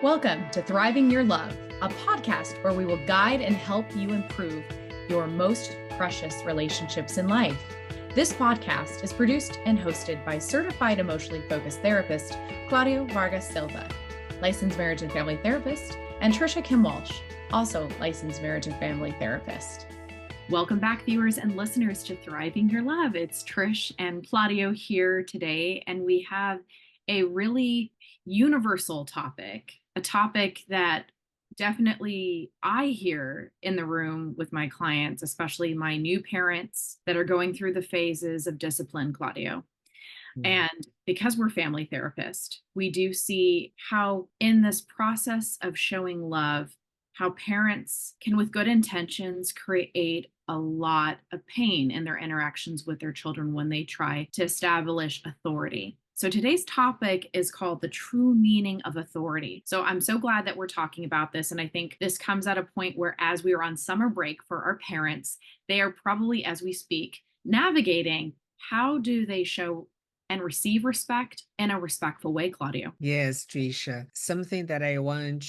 Welcome to Thriving Your Love, a podcast where we will guide and help you improve your most precious relationships in life. This podcast is produced and hosted by certified emotionally focused therapist Claudio Vargas Silva, licensed marriage and family therapist, and Tricia Kim Walsh, also licensed marriage and family therapist. Welcome back, viewers and listeners, to Thriving Your Love. It's Trish and Claudio here today, and we have a really universal topic, a topic that definitely I hear in the room with my clients, especially my new parents that are going through the phases of discipline, Claudio. And because we're family therapists, we do see how in this process of showing love, how parents can, with good intentions, create a lot of pain in their interactions with their children when they try to establish authority. So today's topic is called the true meaning of authority. So I'm so glad that we're talking about this. And I think this comes at a point where, as we are on summer break for our parents, they are probably, as we speak, navigating how do they show and receive respect in a respectful way, Claudio. Yes, Tricia. Something that I want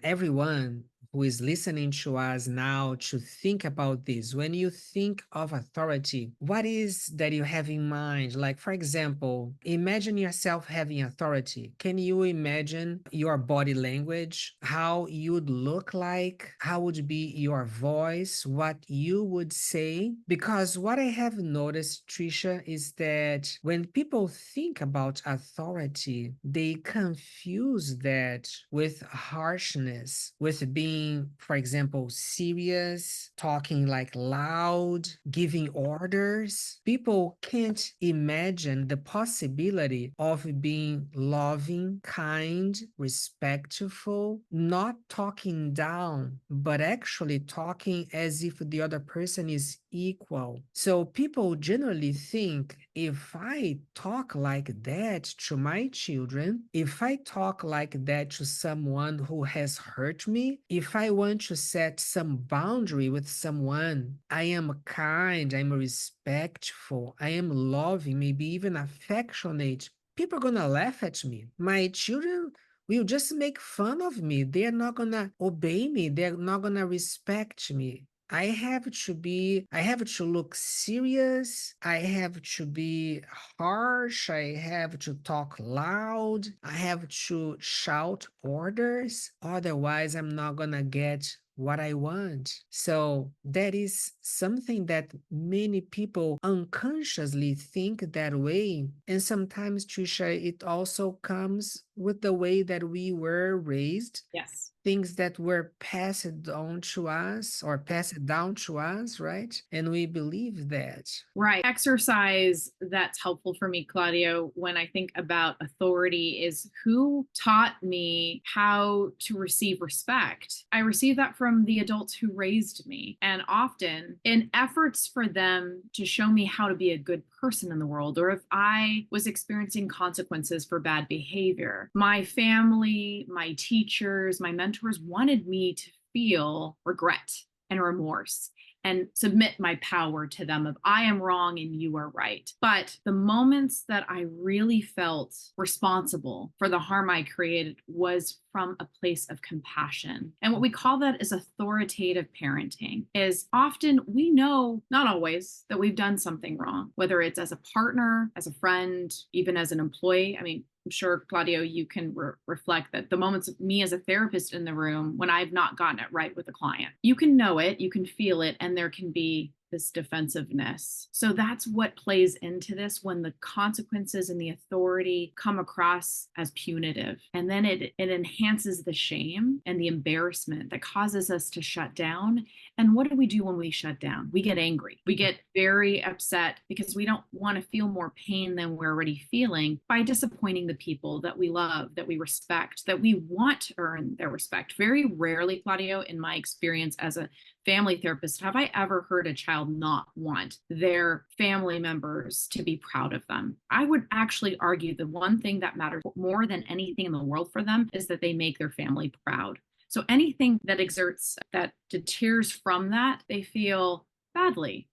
everyone who is listening to us now to think about this. When you think of authority, what is that you have in mind? Like, for example, imagine yourself having authority. Can you imagine your body language, how you'd look like, how would be your voice, what you would say? Because what I have noticed, Tricia, is that when people think about authority, they confuse that with harshness, with being, for example, serious, talking like loud, giving orders. People can't imagine the possibility of being loving, kind, respectful, not talking down, but actually talking as if the other person is equal. So people generally think, if I talk like that to my children, if I talk like that to someone who has hurt me, if I want to set some boundary with someone, I am kind, I'm respectful, I am loving, maybe even affectionate, people are gonna laugh at me. My children will just make fun of me. They're not gonna obey me. They're not gonna respect me. I have to look serious. I have to be harsh. I have to talk loud. I have to shout orders. Otherwise, I'm not gonna get what I want. So that is something that many people unconsciously think that way. And sometimes, Trisha, it also comes with the way that we were raised, Yes. things that were passed on to us or passed down to us, right? And we believe that. Right. Exercise that's helpful for me, Claudio, when I think about authority is who taught me how to receive respect. I received that from the adults who raised me. And often, in efforts for them to show me how to be a good person in the world, or if I was experiencing consequences for bad behavior, my family, my teachers, my mentors wanted me to feel regret and remorse and submit my power to them of I am wrong and you are right. But the moments that I really felt responsible for the harm I created was from a place of compassion. And what we call that is authoritative parenting. Is often we know, not always, that we've done something wrong, whether it's as a partner, as a friend, even as an employee. I mean, I'm sure, Claudio, you can reflect that the moments of me as a therapist in the room when I've not gotten it right with a client, you can know it, you can feel it, and there can be this defensiveness. So that's what plays into this when the consequences and the authority come across as punitive. And then it enhances the shame and the embarrassment that causes us to shut down. And what do we do when we shut down? We get angry. We get very upset because we don't want to feel more pain than we're already feeling by disappointing the people that we love, that we respect, that we want to earn their respect. Very rarely, Claudio, in my experience as a family therapist, have I ever heard a child not want their family members to be proud of them? I would actually argue the one thing that matters more than anything in the world for them is that they make their family proud. So anything that exerts, that deters from that, they feel badly.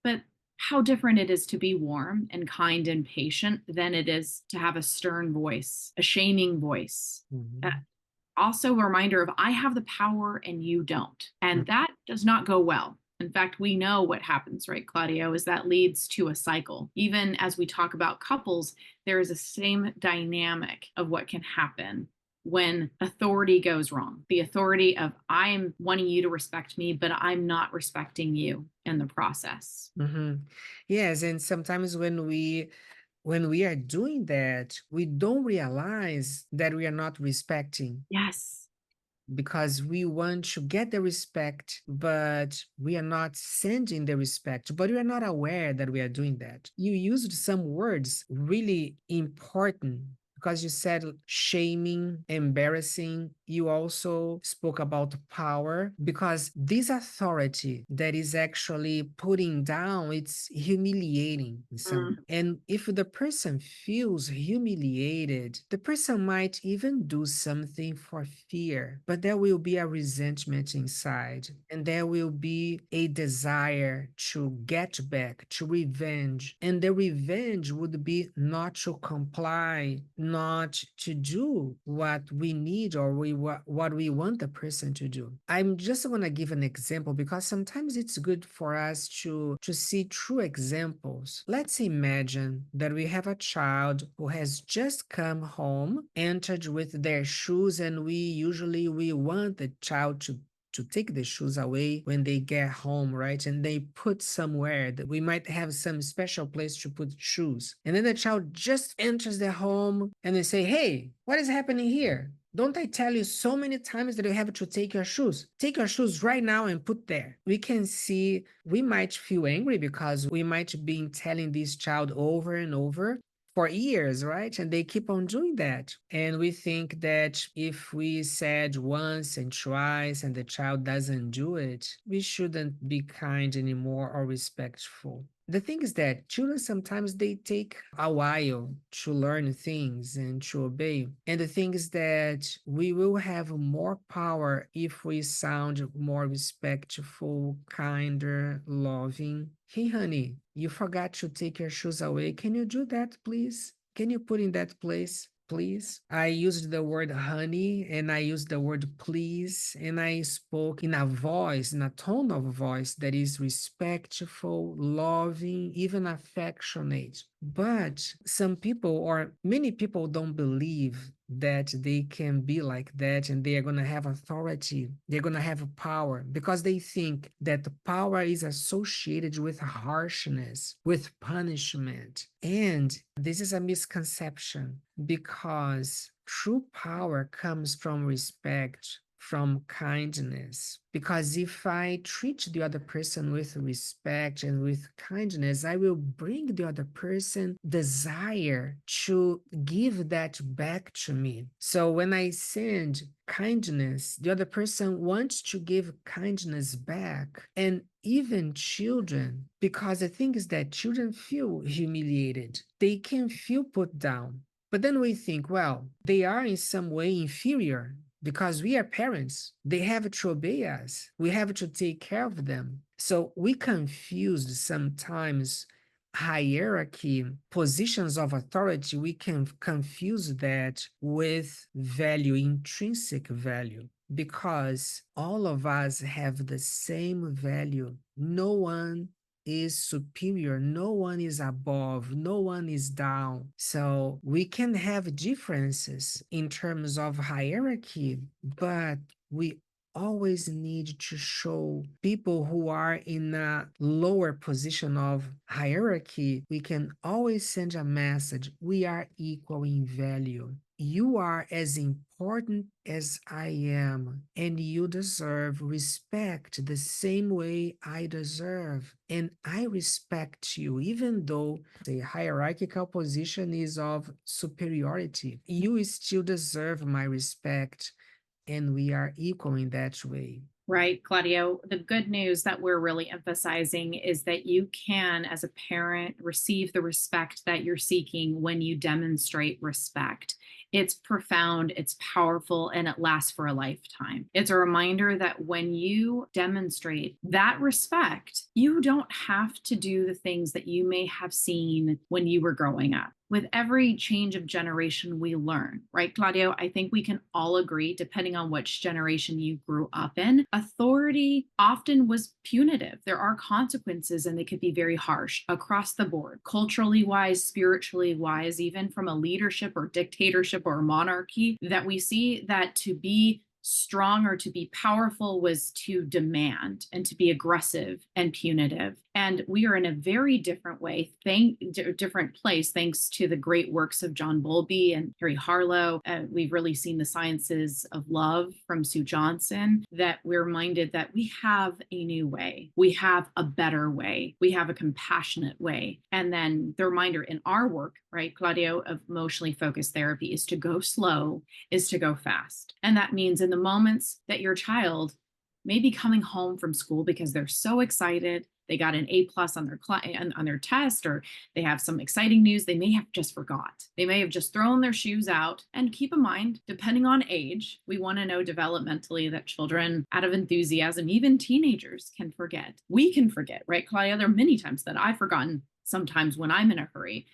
But how different it is to be warm and kind and patient than it is to have a stern voice, a shaming voice. Mhm. also a reminder of I have the power and you don't. And that does not go well. In fact, we know what happens, right, Claudio, is that leads to a cycle. Even as we talk about couples, there is a same dynamic of what can happen when authority goes wrong. The authority of I'm wanting you to respect me, but I'm not respecting you in the process. Mhm. Yes, and sometimes when we are doing that, we don't realize that we are not respecting Yes. because we want to get the respect, but we are not sending the respect, but we are not aware that we are doing that. You used some words really important because you said shaming, embarrassing. You also spoke about power because this authority that is actually putting down, it's humiliating in some. Mm, And if the person feels humiliated, the person might even do something for fear, but there will be a resentment inside, and there will be a desire to get back, to revenge. And the revenge would be not to comply, not to do what we need or what we want the person to do. I'm just going to give an example because sometimes it's good for us to see true examples. Let's imagine that we have a child who has just come home, entered with their shoes, and we want the child to take the shoes away when they get home, right? And they put somewhere that we might have some special place to put shoes. And then the child just enters the home and they say, "Hey, what is happening here? Don't I tell you so many times that you have to take your shoes? Take your shoes right now and put there." We can see we might feel angry because we might be telling this child over and over for years, right? And they keep on doing that. And we think that if we said once and twice and the child doesn't do it, we shouldn't be kind anymore or respectful. The thing is that children sometimes they take a while to learn things and to obey. And the thing is that we will have more power if we sound more respectful, kinder, loving. "Hey, honey, you forgot to take your shoes away. Can you do that, please? Can you put in that place?" Please. I used the word honey and I used the word please, and I spoke in a voice, in a tone of voice that is respectful, loving, even affectionate. But some people, or many people, don't believe that they can be like that and they are going to have authority. They're going to have power because they think that the power is associated with harshness, with punishment. And this is a misconception because true power comes from respect, from kindness. Because if I treat the other person with respect and with kindness, I will bring the other person desire to give that back to me. So when I send kindness, the other person wants to give kindness back. And even children, because the thing is that children feel humiliated, they can feel put down. But then we think, well, they are in some way inferior because we are parents. They have to obey us. We have to take care of them. So we confuse sometimes hierarchy, positions of authority, we can confuse that with value, intrinsic value, because all of us have the same value. No one is superior, no one is above, no one is down. So we can have differences in terms of hierarchy, but we always need to show people who are in a lower position of hierarchy, we can always send a message: we are equal in value. You are as important as I am, and you deserve respect the same way I deserve. And I respect you, even though the hierarchical position is of superiority. You still deserve my respect, and we are equal in that way. Right, Claudio. The good news that we're really emphasizing is that you can, as a parent, receive the respect that you're seeking when you demonstrate respect. It's profound, it's powerful, and it lasts for a lifetime. It's a reminder that when you demonstrate that respect, You don't have to do the things that you may have seen when you were growing up. With every change of generation, we learn, right, Claudio? I think we can all agree, depending on which generation you grew up in, authority often was punitive. There are consequences, and they could be very harsh across the board, culturally wise, spiritually wise, even from a leadership or dictatorship or monarchy, that we see that to be strong or to be powerful was to demand and to be aggressive and punitive. And we are in a very different way, different place, thanks to the great works of John Bowlby and Harry Harlow. We've really seen the sciences of love from Sue Johnson, that we're reminded that we have a new way. We have a better way. We have a compassionate way. And then the reminder in our work, right, Claudio, of emotionally focused therapy is to go slow, is to go fast. And that means in the moments that your child may be coming home from school because they're so excited, they got an A+ on their test, or they have some exciting news, they may have just forgot. They may have just thrown their shoes out. And keep in mind, depending on age, we want to know developmentally that children, out of enthusiasm, even teenagers, can forget. We can forget, right, Claudia? There are many times that I've forgotten, sometimes when I'm in a hurry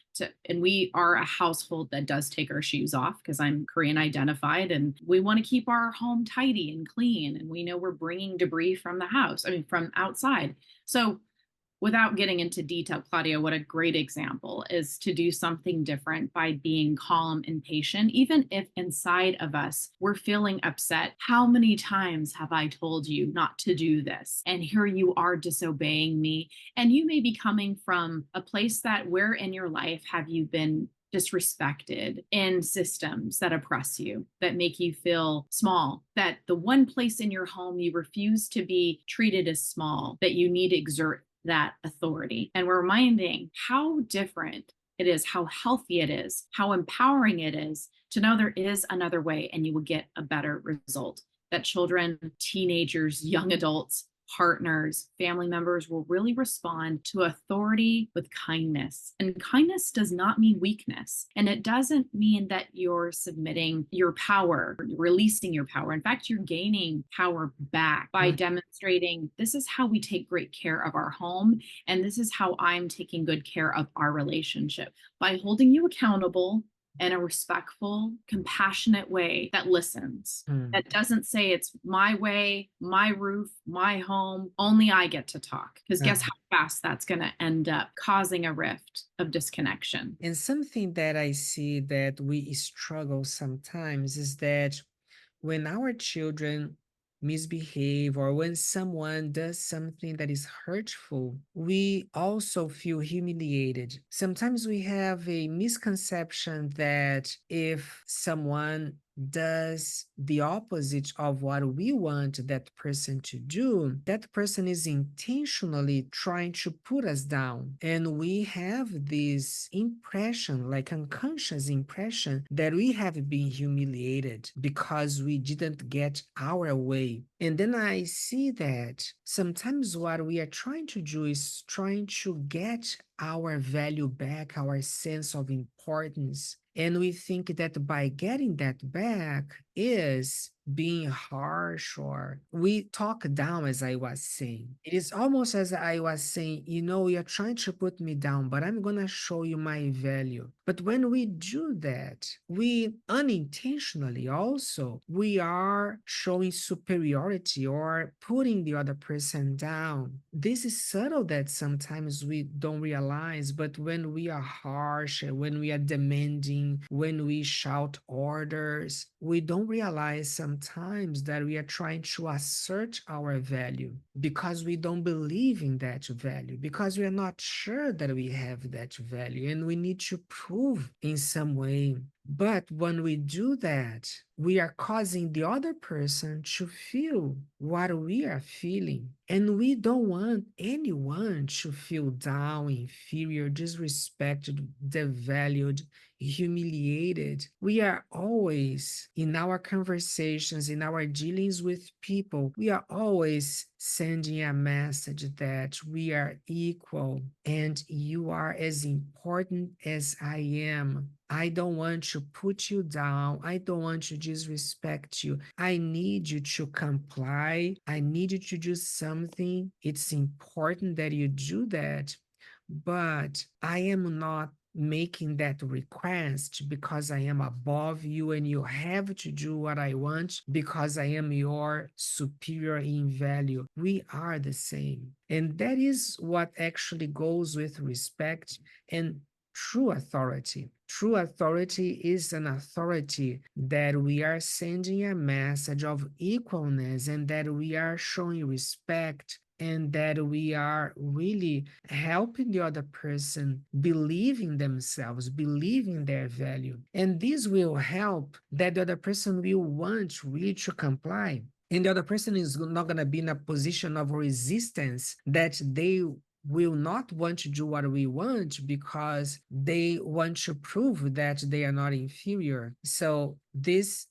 and we are a household that does take our shoes off because I'm Korean identified, and we want to keep our home tidy and clean. And we know we're bringing debris from the house, from outside. So without getting into detail, Claudia, what a great example is to do something different by being calm and patient, even if inside of us we're feeling upset. How many times have I told you not to do this? And here you are disobeying me. And you may be coming from a place that where in your life have you been disrespected in systems that oppress you, that make you feel small, that the one place in your home you refuse to be treated as small, that you need to exert that authority. And we're reminding how different it is, how healthy it is, how empowering it is to know there is another way and you will get a better result. That children, teenagers, young adults, partners, family members will really respond to authority with kindness. And kindness does not mean weakness. And it doesn't mean that you're submitting your power, releasing your power. In fact, you're gaining power back by demonstrating this is how we take great care of our home. And this is how I'm taking good care of our relationship by holding you accountable in a respectful, compassionate way that listens, that doesn't say it's my way, my roof, my home, only I get to talk. Because guess how fast that's going to end up causing a rift of disconnection. And something that I see that we struggle sometimes is that when our children misbehave or when someone does something that is hurtful, we also feel humiliated. Sometimes we have a misconception that if someone does the opposite of what we want that person to do, that person is intentionally trying to put us down. And we have this impression, like unconscious impression, that we have been humiliated because we didn't get our way. And then I see that sometimes what we are trying to do is trying to get our value back, our sense of importance. And we think that by getting that back is being harsh, or we talk down, as I was saying. It is almost as I was saying, you're trying to put me down, but I'm going to show you my value. But when we do that, we unintentionally also, we are showing superiority or putting the other person down. This is subtle that sometimes we don't realize, but when we are harsh, when we are demanding, when we shout orders, we don't realize sometimes that we are trying to assert our value because we don't believe in that value, because we are not sure that we have that value and we need to prove in some way. But when we do that, we are causing the other person to feel what we are feeling. And we don't want anyone to feel down, inferior, disrespected, devalued, humiliated. We are always, in our conversations, in our dealings with people, we are always sending a message that we are equal and you are as important as I am. I don't want to put you down. I don't want to disrespect you. I need you to comply. I need you to do something. It's important that you do that, but I am not making that request because I am above you and you have to do what I want because I am your superior in value. We are the same. And that is what actually goes with respect and true authority. True authority is an authority that we are sending a message of equalness and that we are showing respect and that we are really helping the other person believe in themselves, believe in their value. And this will help that the other person will want really to comply. And the other person is not going to be in a position of resistance that they will not want to do what we want because they want to prove that they are not inferior. So this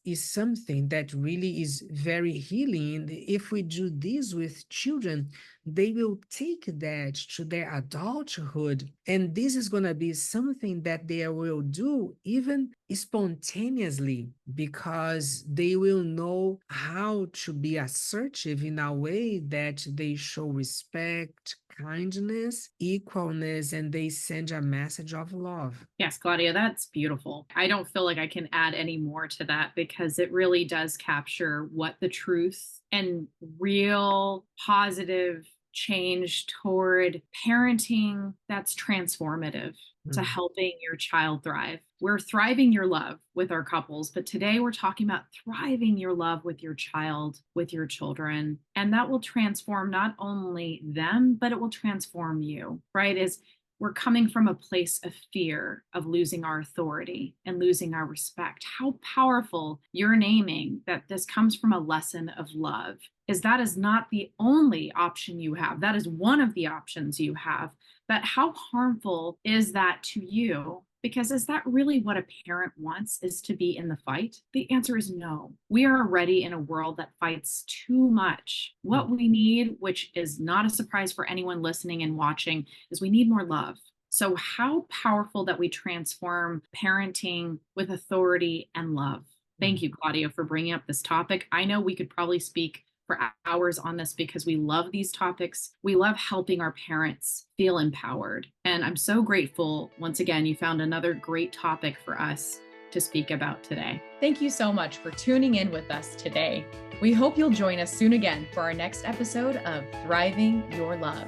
is something that really is very healing. And if we do this with children, they will take that to their adulthood. And this is going to be something that they will do even spontaneously because they will know how to be assertive in a way that they show respect, kindness, equalness, and they send a message of love. Yes, Claudia, that's beautiful. I don't feel like I can add any more to that because it really does capture what the truth and real positive change toward parenting that's transformative to Mm. helping your child thrive. We're thriving your love with our couples, but today we're talking about thriving your love with your child, with your children. And that will transform not only them, but it will transform you, right? As we're coming from a place of fear of losing our authority and losing our respect. How powerful you're naming that this comes from a lesson of love is that is not the only option you have. That is one of the options you have. But how harmful is that to you? Because is that really what a parent wants, is to be in the fight? The answer is no. We are already in a world that fights too much. What we need, which is not a surprise for anyone listening and watching, is we need more love. So how powerful that we transform parenting with authority and love. Thank you, Claudia, for bringing up this topic. I know we could probably speak for hours on this because we love these topics. We love helping our parents feel empowered. And I'm so grateful, once again, you found another great topic for us to speak about today. Thank you so much for tuning in with us today. We hope you'll join us soon again for our next episode of Thriving Your Love.